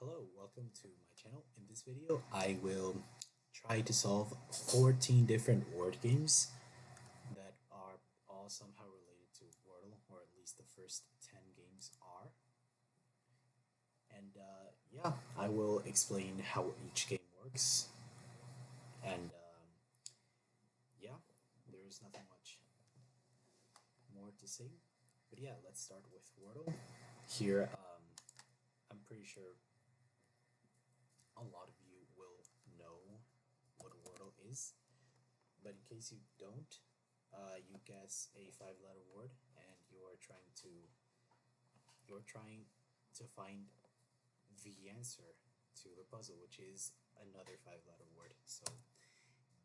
Hello, welcome to my channel. In this video, I will try to solve 14 different word games that are all somehow related to Wordle, or at least the first 10 games are. And yeah, I will explain how each game works. And yeah, there is nothing much more to say. But yeah, let's start with Wordle. Here, I'm pretty sure a lot of you will know what Wordle is, but in case you don't, you guess a five-letter word, and you're trying to find the answer to the puzzle, which is another five-letter word. So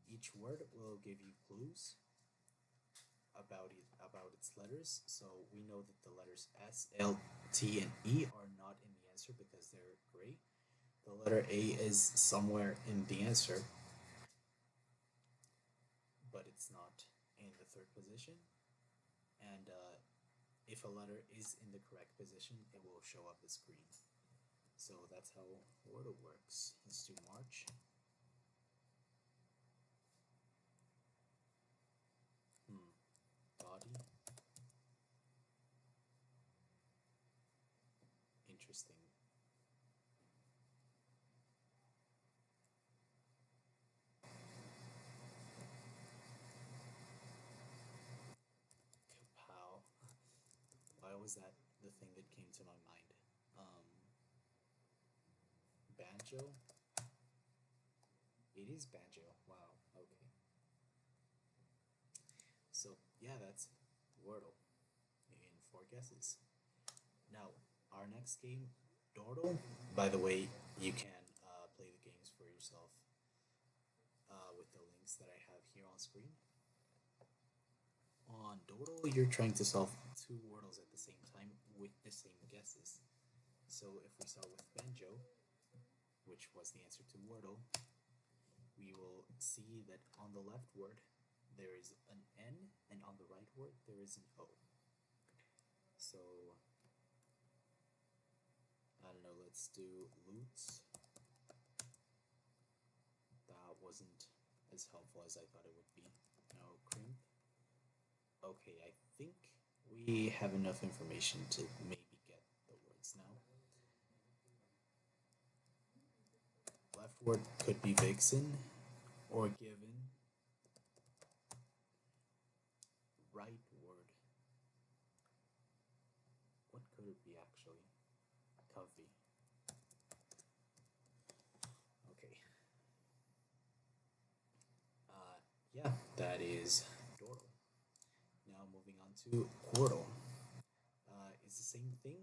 each word will give you clues about its letters. So we know that the letters S, L, T, and E are not in the answer because they're gray. The letter A is somewhere in the answer, but it's not in the third position. And if a letter is in the correct position, it will show up the screen. So that's how Wordle works. Let's do March. Body. Interesting. Kapow. Why was that the thing that came to my mind? Banjo? It is banjo. Wow, okay. So, yeah, that's Wordle in 4 guesses. Now, our next game, Dordle. By the way, you can play the games for yourself with the links that I have here on screen. On Dordle, you're trying to solve 2 Wordles at the same time with the same guesses. So if we start with Banjo, which was the answer to Wordle, we will see that on the left word there is an N, and on the right word there is an O. So, I don't know, let's do lutes. That wasn't as helpful as I thought it would be. No, crimp. Okay, I think we have enough information to maybe get the words now. Left word could be vixen or given. Right word. What could it be actually? Comfy. Okay. Yeah, that is Dordle. Now moving on to Quordle. It's the same thing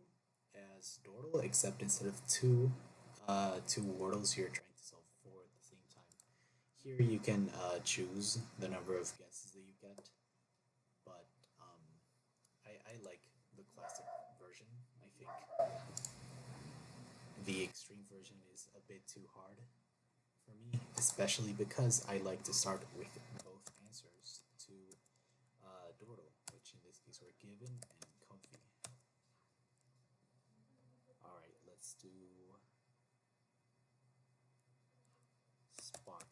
as Dordle, except instead of two Wordles, you're trying to solve 4 at the same time. Here you can choose the number of guesses that you get, but I like the classic version. I think the extreme version is a bit too hard for me, especially because I like to start with both answers to Dordle, which in this case were given and comfy. Alright, let's do Spark.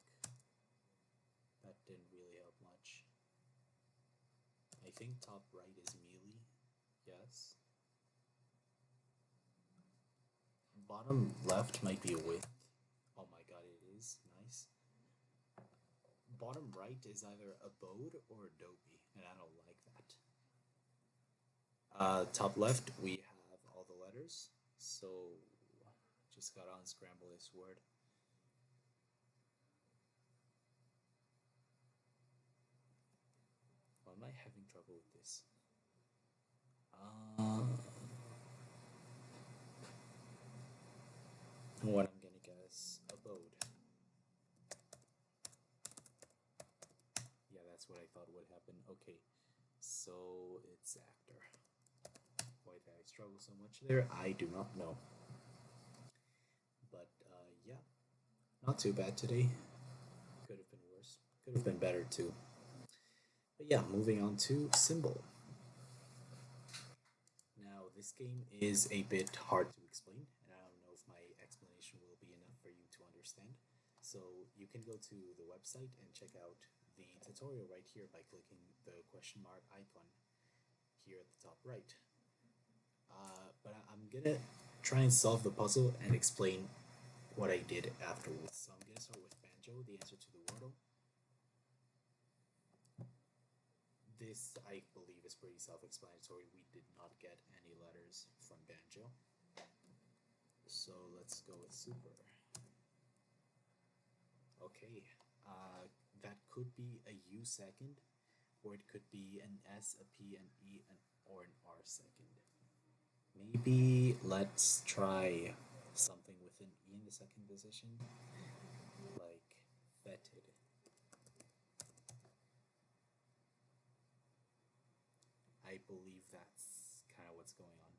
That didn't really help much. I think top right is melee. Yes. Bottom left might be a width. Oh my god, it is. Nice. Bottom right is either abode or adobe, and I don't like that. Top left, we have all the letters, so just gotta unscramble this word. Why am I having trouble with this? What I'm gonna guess, abode. Yeah, that's what I thought would happen. Okay, so it's actor. Why did I struggle so much there? I do not know. But yeah, not too bad today. Could have been worse. Could have been better too. But yeah, moving on to Symble. Now, this game is a bit hard to explain, and I don't know if my explanation So you can go to the website and check out the tutorial right here by clicking the question mark icon here at the top right. But I'm gonna try and solve the puzzle and explain what I did afterwards. So I'm gonna start with Banjo, the answer to the Wordle. This, I believe, is pretty self-explanatory. We did not get any letters from Banjo. So let's go with Super. Okay, that could be a U second, or it could be an S, a P, an E, or an R second. Maybe let's try something with an E in the second position, like fetid. I believe that's kind of what's going on.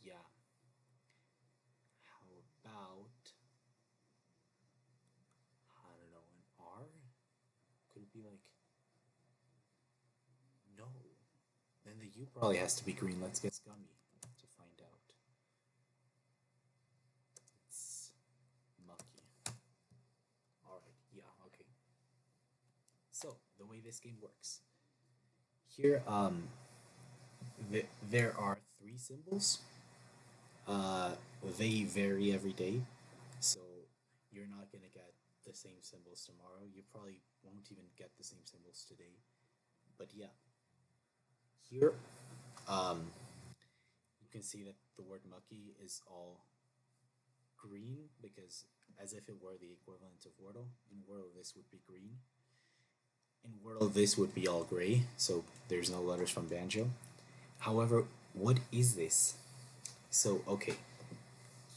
Yeah. How about, I don't know, an R? Could it be like, no. Then the U probably has to be green. Let's guess gummy to find out. It's mucky. Alright, yeah, okay. So, the way this game works. Here, there are 3 symbols. They vary every day, so you're not gonna get the same symbols tomorrow. You probably won't even get the same symbols today. But yeah, here, you can see that the word mucky is all green because as if it were the equivalent of Wordle. In Wordle, this would be green. In Wordle, this would be all gray, so there's no letters from Banjo. However, what is this? So, okay,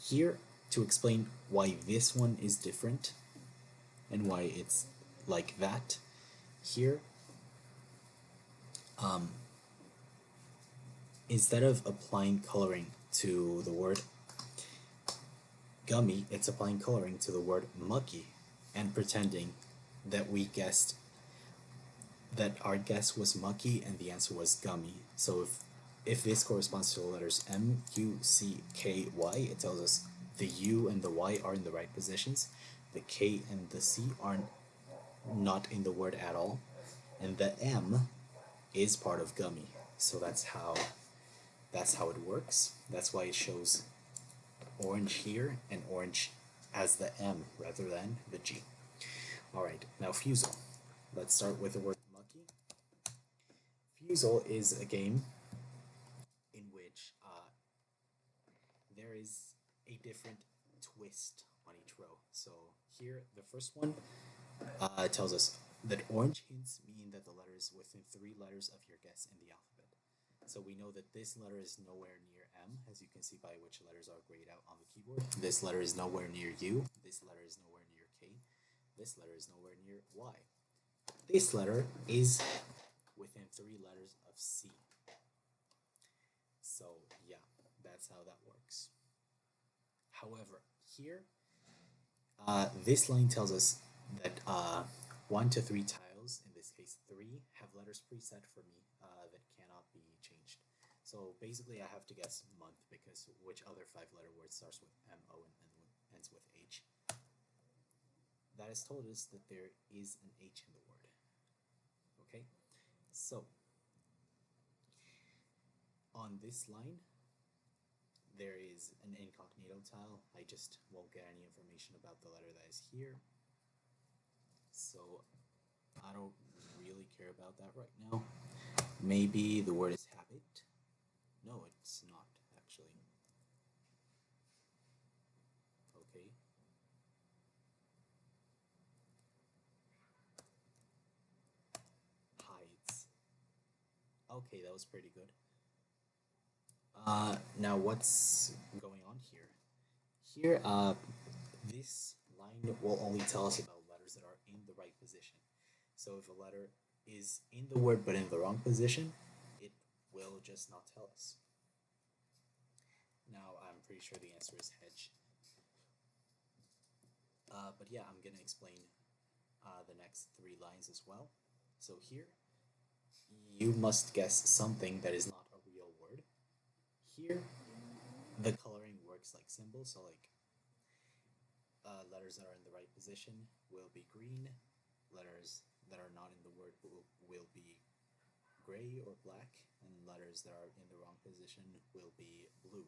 here to explain why this one is different and why it's like that, here, instead of applying coloring to the word gummy, it's applying coloring to the word mucky and pretending that we guessed that our guess was mucky and the answer was gummy. So if this corresponds to the letters M, U, C, K, Y, it tells us the U and the Y are in the right positions, the K and the C are not in the word at all, and the M is part of gummy. So that's how it works. That's why it shows orange here and orange as the M rather than the G. Alright, now Fusele. Let's start with the word mucky. Fusele is a game in which there is a different twist on each row. So here, the first one tells us that orange hints mean that the letter is within 3 letters of your guess in the alphabet. So we know that this letter is nowhere near M, as you can see by which letters are grayed out on the keyboard. This letter is nowhere near U. This letter is nowhere near K. This letter is nowhere near Y. This letter is within 3 letters of C. So yeah, that's how that works. However, here, this line tells us that 1 to 3 tiles, in this case 3, have letters preset for me that cannot be changed. So basically I have to guess month because which other 5-letter word starts with M-O and ends with H. That has told us that there is an H in the word. Okay, so on this line there is an incognito tile. I just won't get any information about the letter that is here. So I don't really care about that right now. Maybe the word is habit. No, it's not, actually. Okay. Hides. Okay, that was pretty good. Now what's going on here? Here, this line will only tell us about letters that are in the right position. So if a letter is in the word but in the wrong position, it will just not tell us. Now I'm pretty sure the answer is hedge. But yeah, I'm gonna explain the next 3 lines as well. So here, you must guess something that is not a real word. Here, the coloring works like symbols, so like letters that are in the right position will be green. Letters that are not in the word will be gray or black, and letters that are in the wrong position will be blue.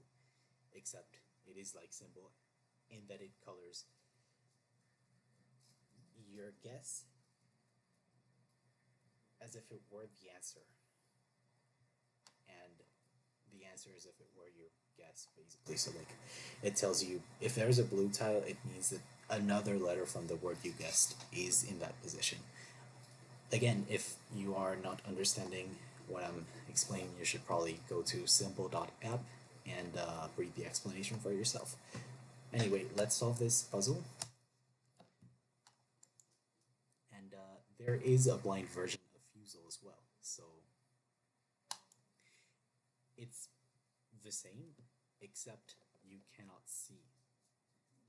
Except it is like Symble in that it colors your guess as if it were the answer, and the answer as if it were your guess, basically. So like it tells you if there's a blue tile, it means that another letter from the word you guessed is in that position. Again, if you are not understanding what I'm explaining, you should probably go to symble.app and read the explanation for yourself. Anyway, let's solve this puzzle. And there is a blind version of Fusele as well, so it's the same, except you cannot see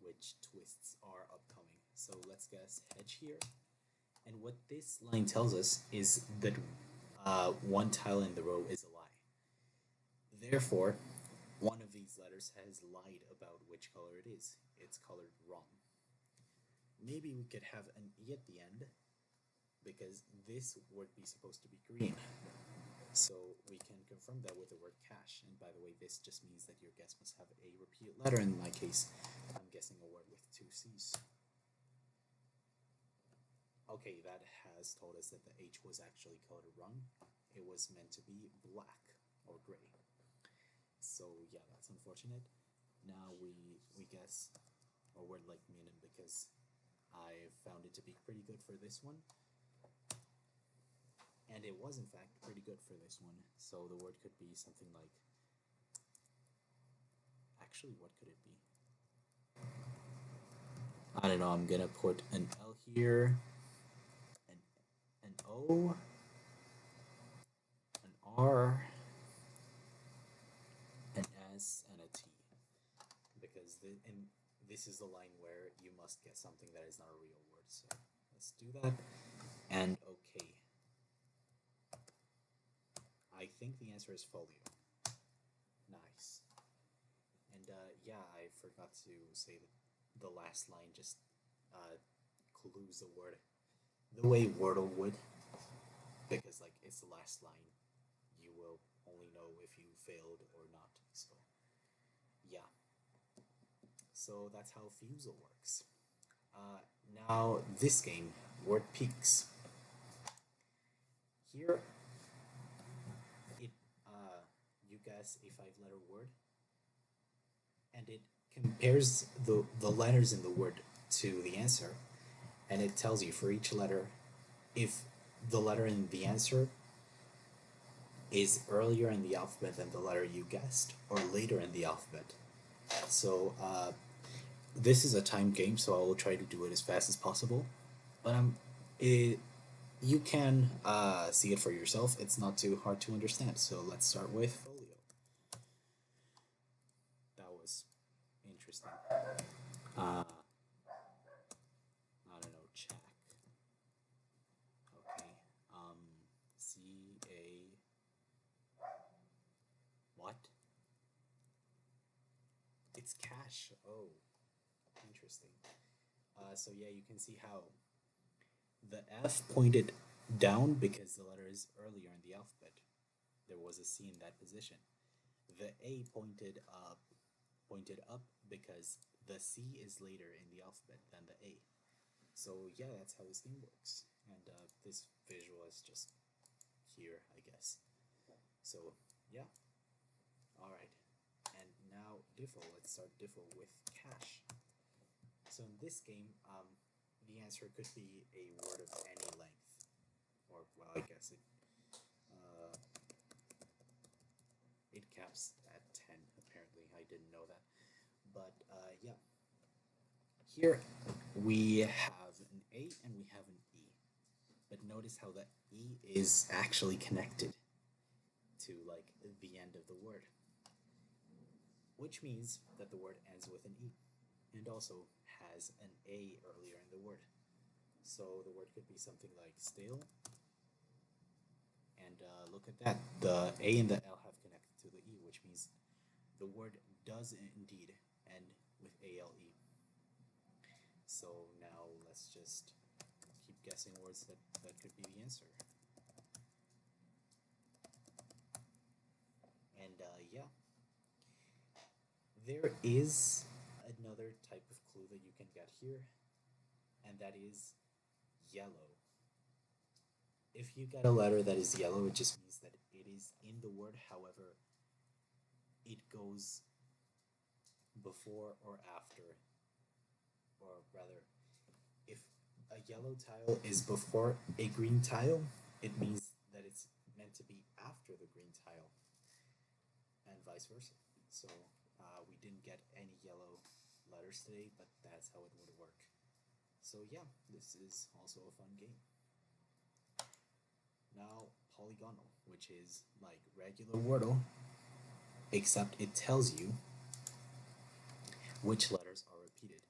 which twists are upcoming. So let's guess hedge here. And what this line tells us is that one tile in the row is a lie. Therefore, one of these letters has lied about which color it is. It's colored wrong. Maybe we could have an E at the end, because this would be supposed to be green. So we can confirm that with the word cash. And by the way, this just means that your guess must have a repeated letter. In my case, I'm guessing a word with 2 C's. Okay, that has told us that the H was actually colored wrong. It was meant to be black or gray. So yeah, that's unfortunate. Now we guess a word like Minin, because I found it to be pretty good for this one. And it was in fact pretty good for this one. So the word could be something like, actually what could it be? I don't know, I'm gonna put an L here, an O, an R, an S, and a T. Because this is the line where you must get something that is not a real word. So let's do that. And okay. I think the answer is folio. Nice. And yeah, I forgot to say that the last line just clues the word the way Wordle would, because like it's the last line. You will only know if you failed or not. So yeah. So that's how Fusele works. Now this game, Word Peaks. Here, you guess a 5-letter word, and it compares the letters in the word to the answer, and it tells you for each letter if the letter in the answer is earlier in the alphabet than the letter you guessed, or later in the alphabet. So this is a time game, so I will try to do it as fast as possible. But you can see it for yourself. It's not too hard to understand. So let's start with folio. That was interesting. I don't know, check. Okay. C-A... What? It's cash. Oh, interesting. So yeah, you can see how the F pointed down because the letter is earlier in the alphabet. There was a C in that position. The A pointed up because the C is later in the alphabet than the A. So yeah, that's how this game works. And this visual is just here, I guess. So yeah. Alright. And now Diffle. Let's start Diffle with cash. So in this game, the answer could be a word of any length. Or, well, I guess it caps at 10, apparently. I didn't know that. But, yeah. Here we have an A and we have an E. But notice how the E is actually connected to, like, the end of the word. Which means that the word ends with an E. And also has an A earlier in the word. So the word could be something like stale. And look at that. The A and the L have connected to the E, which means the word does indeed end with ALE. So now let's just keep guessing words that could be the answer. And yeah, there is another type of clue that you can get here, and that is yellow. If you get a letter that is yellow, it just means that it is in the word. However, it goes before or after, or rather, if a yellow tile is before a green tile, it means that it's meant to be after the green tile, and vice versa. So we didn't get any yellow letters today, but that's how it would work. So yeah, this is also a fun game. Now, Polygonle, which is like regular Wordle, except it tells you which letters are repeated.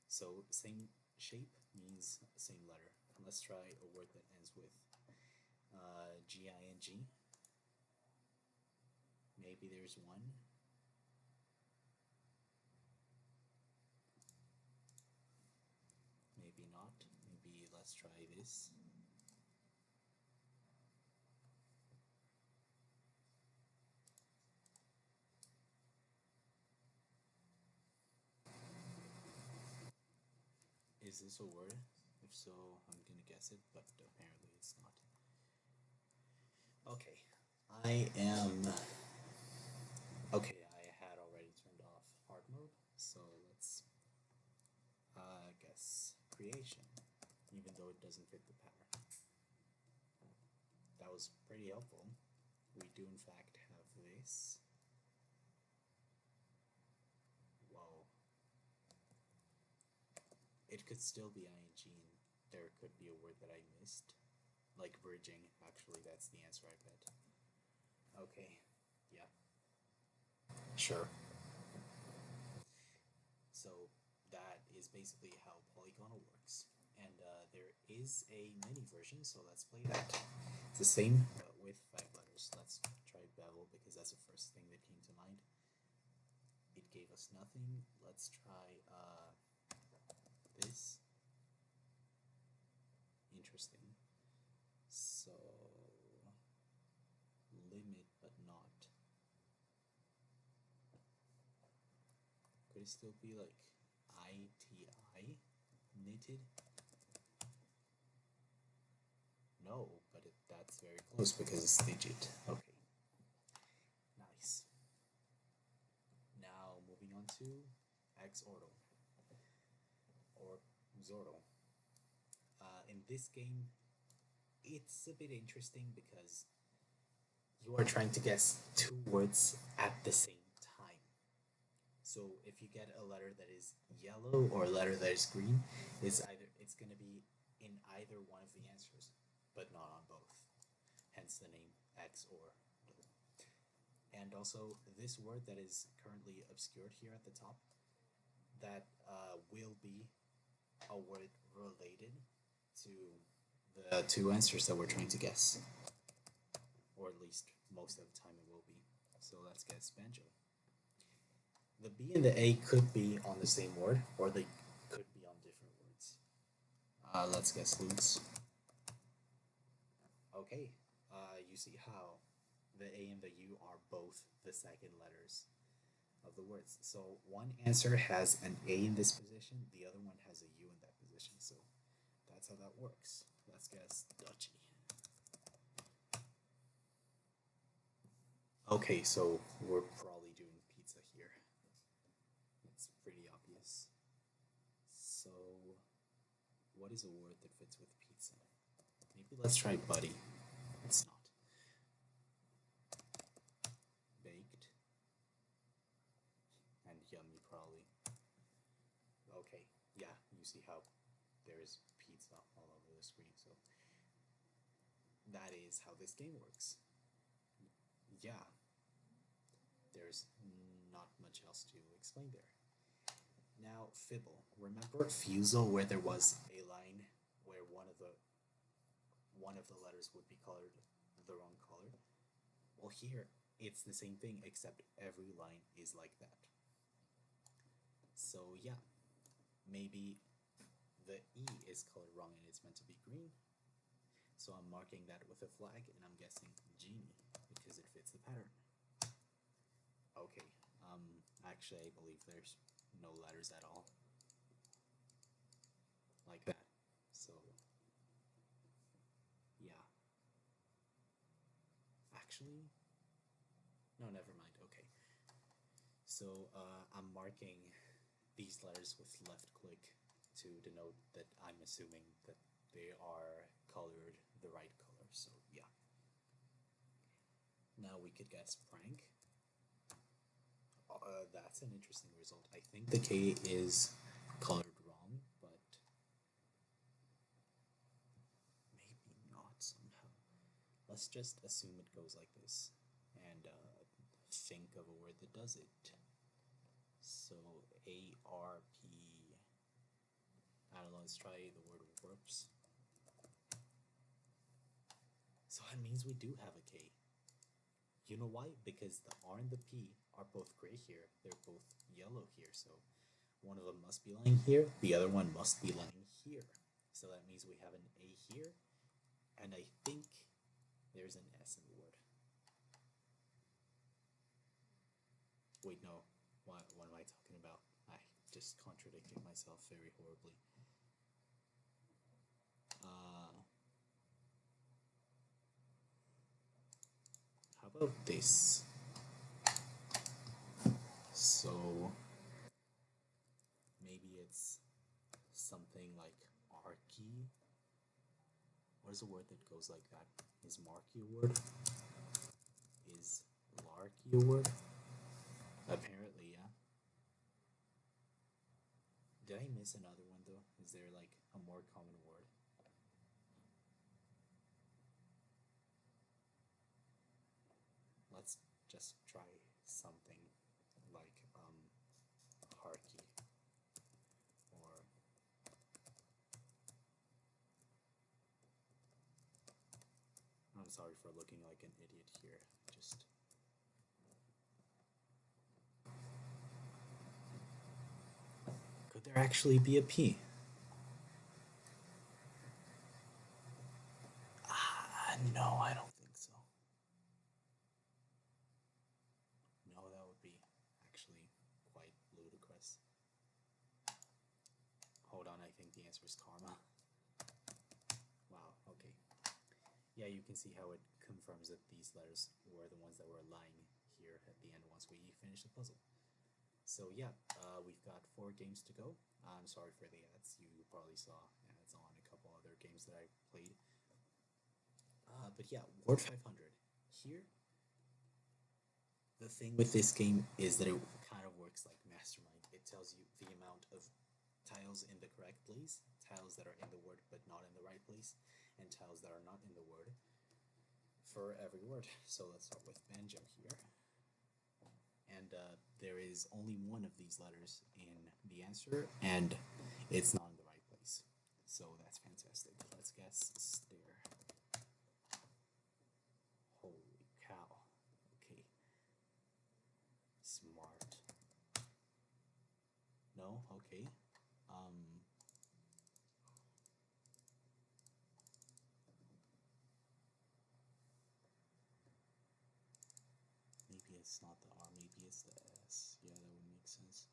So same shape means same letter. Let's try a word that ends with G-I-N-G. Maybe there's one. Maybe not. Maybe let's try this. Is this a word? If so, I'm gonna guess it, but apparently it's not. Okay, I had already turned off hard mode, so let's guess creation, even though it doesn't fit the pattern. That was pretty helpful. We do in fact have this. Whoa. It could still be ing, and there could be a word that I missed. Like bridging, actually, that's the answer, I bet. Okay, yeah. Sure. So that is basically how Polygonle works. And there is a mini version, so let's play that. It's the same, but with 5 letters. Let's try Bevel, because that's the first thing that came to mind. It gave us nothing. Let's try this. Interesting. So, limit, but not. Could it still be like ITI? Knitted? No, but that's very close because it's digit. Okay. Nice. Now, moving on to Xordle. Or Xordle. In this game, it's a bit interesting because you are trying to guess 2 words at the same time. So if you get a letter that is yellow or a letter that is green, it's going to be in either one of the answers, but not on both. Hence the name Xordle. And also this word that is currently obscured here at the top, that will be a word related to the 2 answers that we're trying to guess, or at least most of the time it will be. So let's guess banjo. The B and the A could be on the same word, or they could be on different words. Let's guess lutes. Okay, you see how the A and the U are both the second letters of the words. So one answer has an A in this position, the other one has a U in that position. So that's how that works. Let's guess duchy. Okay, so we're probably doing pizza here. It's pretty obvious. So what is a word that fits with pizza? Maybe let's try buddy. It's not. Baked. And yummy, probably. Okay, yeah, you see how there's pizza all over the screen, so that is how this game works. Yeah, there's not much else to explain there. Now, Fibble. Remember Fusele, where there was a line where one of the letters would be colored the wrong color? Well, here it's the same thing, except every line is like that. So yeah, maybe the E is colored wrong and it's meant to be green. So I'm marking that with a flag, and I'm guessing genie because it fits the pattern. Okay, actually I believe there's no letters at all. Like that. So, yeah. Actually, no, never mind. Okay. So, I'm marking these letters with left click to denote that I'm assuming that they are colored the right color. So, yeah. Now we could guess prank. That's an interesting result. I think the K is colored wrong, but maybe not somehow. Let's just assume it goes like this and think of a word that does it. So ARP, I don't know, let's try the word warps. So that means we do have a K. You know why? Because the R and the P are both gray here. They're both yellow here. So one of them must be lying here. The other one must be lying here. So that means we have an A here. And I think there's an S in the word. Wait, no. What am I talking about? I just contradicted myself very horribly. How about this? So maybe it's something like archy. What is a word that goes like that? Is marky a word? Is larky a word? Apparently, yeah. Did I miss another one though? Is there like a more common word? Let's just try something like harky or I'm sorry for looking like an idiot here. Just could there actually be a P? No, I don't think so. No, that would be actually quite ludicrous. Hold on, I think the answer is karma. Wow, okay. Yeah, you can see how it confirms that these letters were the ones that were lying here at the end once we finish the puzzle. So yeah, we've got 4 games to go. I'm sorry for the ads. You probably saw ads on a couple other games that I played. But yeah, Word 500. Here, the thing with this game is that it kind of works like Mastermind. It tells you the amount of tiles in the correct place, tiles that are in the word but not in the right place, and tiles that are not in the word for every word. So let's start with banjo here. And there is only one of these letters in the answer, and it's not in the right place. So that's fantastic. Let's guess stare. Holy cow. Okay. Smart. No? Okay. Maybe it's not the R, maybe it's the S. Yeah, that would make sense.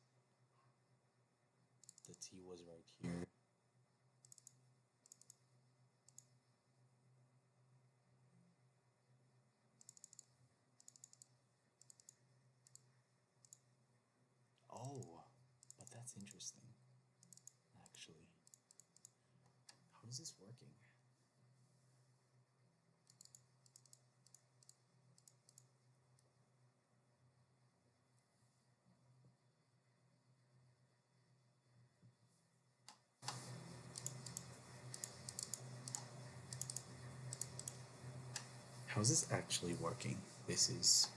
The T was right here. Oh, but that's interesting, actually. How is this working? How is this actually working? This is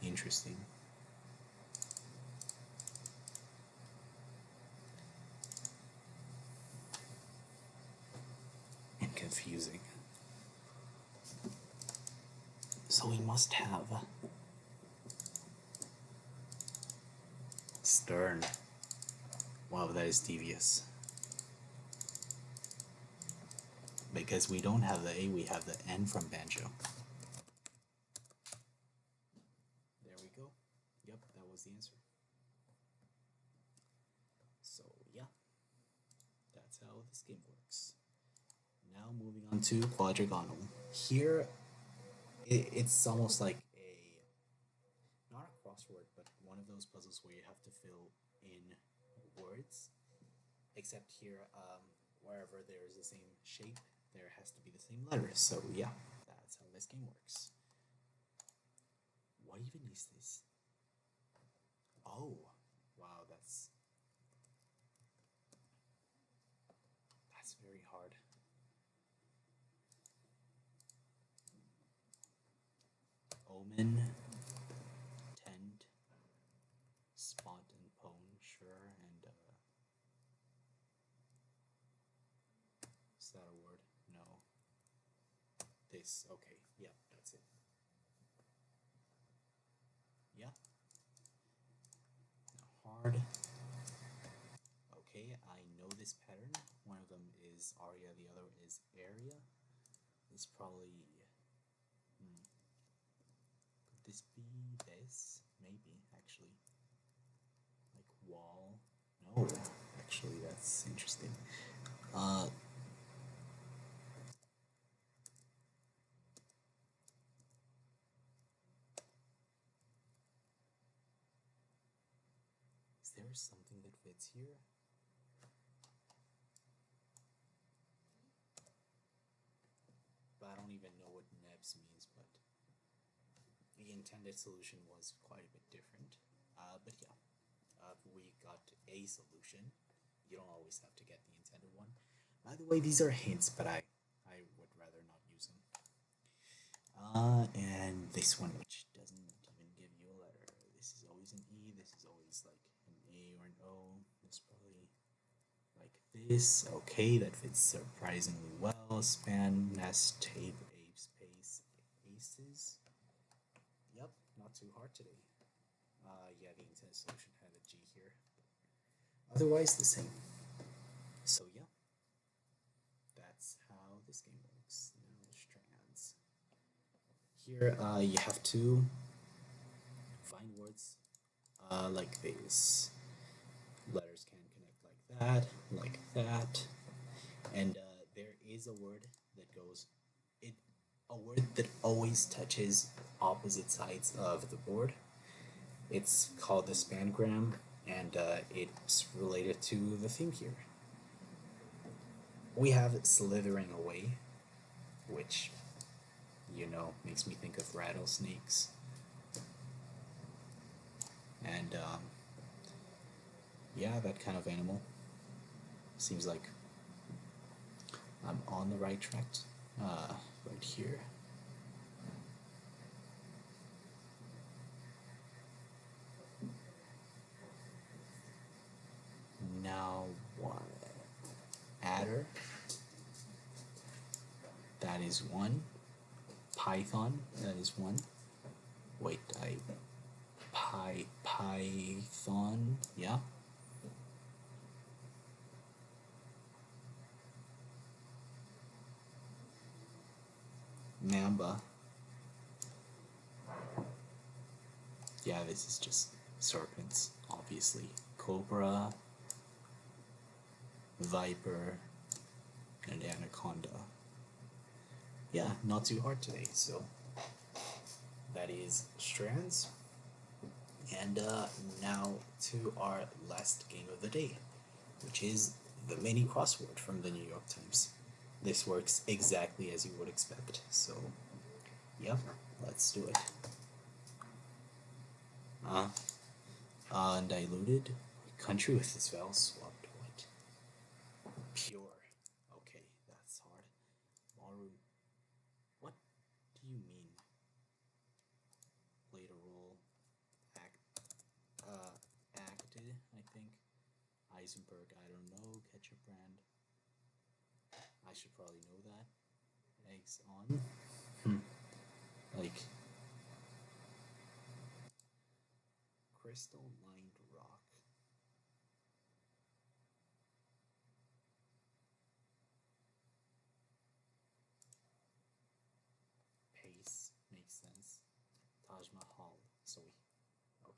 interesting. And confusing. So we must have stern. Wow, that is devious. Because we don't have the A, we have the N from banjo. There we go. Yep, that was the answer. So yeah, that's how this game works. Now moving on to Quadragonle. Here, it's almost like not a crossword, but one of those puzzles where you have to fill in words. Except here, wherever there is the same shape, there has to be the same letters. So yeah, that's how this game works. What even is this? Oh, wow, that's very hard. Omen, tend, spot, and pone, sure, and is that a word? No. This, okay, yeah, that's it. Yeah. Now hard. Okay, I know this pattern. One of them is aria, the other is area. It's probably, could this be this? Maybe, actually. Like wall. No, actually, that's interesting. Is there something that fits here? But I don't even know what nebs means, but the intended solution was quite a bit different. But yeah, we got a solution. You don't always have to get the intended one. By the way, these are hints, but I would rather not use them. And this one, which doesn't even give you a letter. This is always an E, this is always like an A or an O. It's probably like this. Okay, that fits surprisingly well. Span, nest, tape, ape, space, aces. Yep, not too hard today. Yeah, the intended solution had a G here. Otherwise, the same. So yeah, that's how this game works. Now, strands. Here, you have to find words like this. Letters can connect like that, and there is a word that goes. A word that always touches opposite sides of the board. It's called the spangram, and it's related to the theme here. We have slithering away, which, you know, makes me think of rattlesnakes. And yeah, that kind of animal. Seems like I'm on the right track right here. Now what? Adder. That is one. Python. That is one. Wait, Python. Yeah. Mamba. Yeah, this is just serpents, obviously. Cobra, viper, and anaconda. Yeah, not too hard today, so that is strands. And now to our last game of the day, which is the mini crossword from the New York Times. This works exactly as you would expect, so yep, let's do it. Undiluted, country with its vowels swapped, what? Pure, okay, that's hard. Maru, what do you mean? Played a role, acted, I think. Eisenberg, I don't know. Ketchup brand, I should probably know that. Eggs on, like crystal lined rock.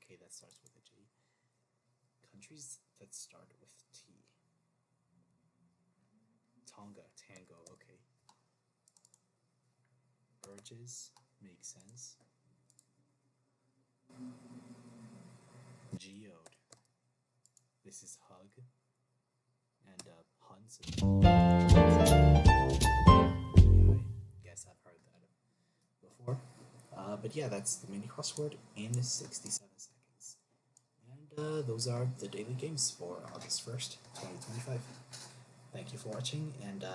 Okay, that starts with a G. Countries that start with T. Tonga, Tango, okay. Burgess, makes sense. Geode. This is hug. And Huns. Yeah, I guess I've heard that before. But yeah, that's the mini crossword in 67 seconds. And those are the daily games for August 1st, 2025. Thank you for watching, and